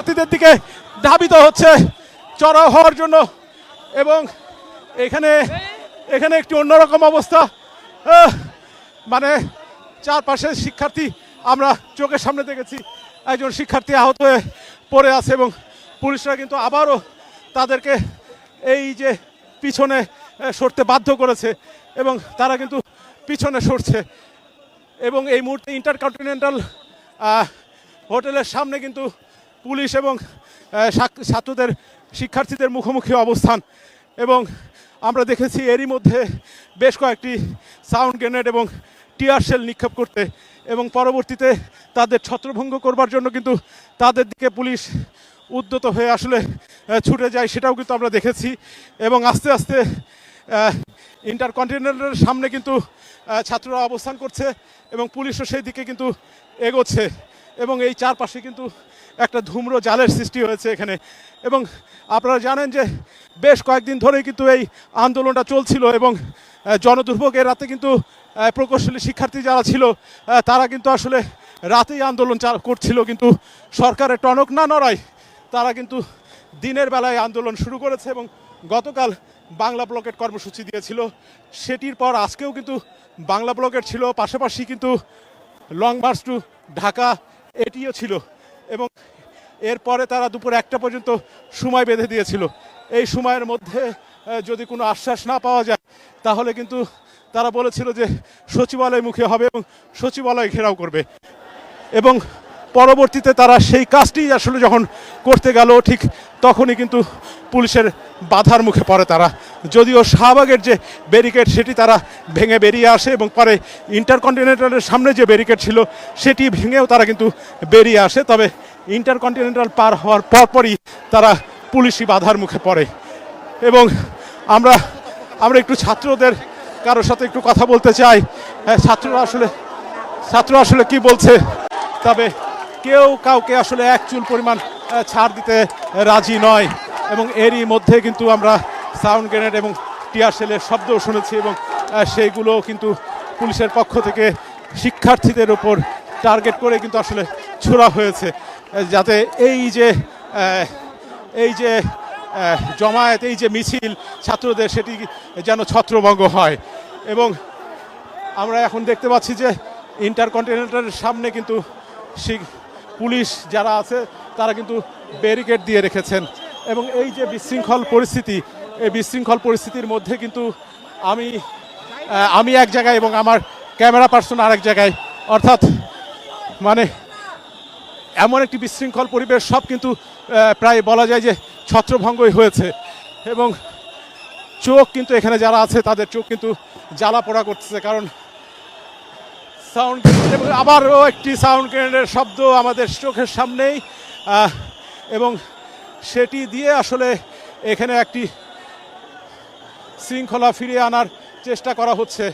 শিক্ষার্থীদের দিকে ধাবিত হচ্ছে চড়াও হওয়ার জন্য। এবং এখানে এখানে একটি অন্যরকম অবস্থা, মানে চারপাশে শিক্ষার্থী, আমরা চোখের সামনে দেখেছি একজন শিক্ষার্থী আহত হয়ে পড়ে আছে এবং পুলিশরা কিন্তু আবারও তাদেরকে এই যে পিছনে সরতে বাধ্য করেছে এবং তারা কিন্তু পিছনে সরছে। এবং এই মুহূর্তে ইন্টারকন্টিনেন্টাল হোটেলের সামনে কিন্তু পুলিশ এবং ছাত্রদের শিক্ষার্থীদের মুখোমুখি অবস্থান। এবং আমরা দেখেছি এরই মধ্যে বেশ কয়েকটি সাউন্ড গ্রেনেড এবং টিয়ার শেল নিক্ষেপ করতে এবং পরবর্তীতে তাদের ছত্রভঙ্গ করবার জন্য কিন্তু তাদের দিকে পুলিশ উদ্যত হয়ে আসলে ছুটে যায়, সেটাও কিন্তু আমরা দেখেছি। এবং আস্তে আস্তে ইন্টারকন্টিনেন্টালের সামনে কিন্তু ছাত্ররা অবস্থান করছে এবং পুলিশও সেই দিকে কিন্তু এগোচ্ছে। এবং এই চারপাশে কিন্তু একটা ধূম্র জালের সৃষ্টি হয়েছে এখানে। এবং আপনারা জানেন যে বেশ কয়েকদিন ধরেই কিন্তু এই আন্দোলনটা চলছিল এবং জনদুর্ভোগের রাতে কিন্তু প্রকৌশলী শিক্ষার্থী যারা ছিল তারা কিন্তু আসলে রাতেই আন্দোলন করছিল, কিন্তু সরকারের টনক না নড়ায় তারা কিন্তু দিনের বেলায় আন্দোলন শুরু করেছে এবং গতকাল বাংলা ব্লকেট কর্মসূচি দিয়েছিল। সেটির পর আজকেও কিন্তু বাংলা ব্লকেট ছিল, পাশাপাশি কিন্তু লং মার্চ টু ঢাকা এটিও ছিল। এবং এরপরে তারা দুপুর 1টা পর্যন্ত সময় বেঁধে দিয়েছিল। এই সময়ের মধ্যে যদি কোনো আশ্বাস না পাওয়া যায় তাহলে কিন্তু তারা বলেছিল যে সচিবালয় মুখে হবে এবং সচিবালয় ঘেরাও করবে। এবং পরবর্তীতে তারা সেই কাজটি আসলে যখন করতে গেল ঠিক তখনই কিন্তু পুলিশের বাধার মুখে পড়ে তারা। যদিও শাহবাগের যে ব্যারিকেড সেটি তারা ভেঙে বেরিয়ে আসে এবং পরে ইন্টারকন্টিনেন্টালের সামনে যে ব্যারিকেড ছিল সেটি ভেঙেও তারা কিন্তু বেরিয়ে আসে, তবে ইন্টারকন্টিনেন্টাল পার হওয়ার পরপরই তারা পুলিশি বাধার মুখে পড়ে। এবং আমরা একটু ছাত্রদের কারোর সাথে একটু কথা বলতে চাই। ছাত্ররা আসলে কি বলছে, তবে কেউ কাউকে আসলে এক চুল পরিমাণ ছাড় দিতে রাজি নয়। এবং এরই মধ্যে কিন্তু আমরা সাউন্ড গ্রেনেড এবং টিয়ার শেলের শব্দও শুনেছি এবং সেইগুলো কিন্তু পুলিশের পক্ষ থেকে শিক্ষার্থীদের উপর টার্গেট করে কিন্তু আসলে ছোড়া হয়েছে, যাতে এই যে জমায়েত, এই যে মিছিল ছাত্রদের, সেটি যেন ছত্রভঙ্গ হয়। এবং আমরা এখন দেখতে পাচ্ছি যে ইন্টারকন্টিনেন্টালের সামনে কিন্তু পুলিশ যারা আছে তারা কিন্তু ব্যারিকেড দিয়ে রেখেছেন। এবং এই যে বিশৃঙ্খল পরিস্থিতি, এই বিশৃঙ্খল পরিস্থিতির মধ্যে কিন্তু আমি এক জায়গায় এবং আমার ক্যামেরা পার্সন আরেক জায়গায়, অর্থাৎ মানে এমন একটি বিশৃঙ্খল পরিবেশ, সব কিন্তু প্রায় বলা যায় যে ছত্রভঙ্গই হয়েছে। এবং চোখ কিন্তু এখানে যারা আছে তাদের চোখ কিন্তু জ্বালা পোড়া করতেছে, কারণ সাউন্ড এবং আবারও একটি সাউন্ড গ্রেনেডের শব্দ আমাদের চোখের সামনেই। এবং সেটি দিয়ে আসলে এখানে একটি শৃঙ্খলা ফিরিয়ে আনার চেষ্টা করা হচ্ছে।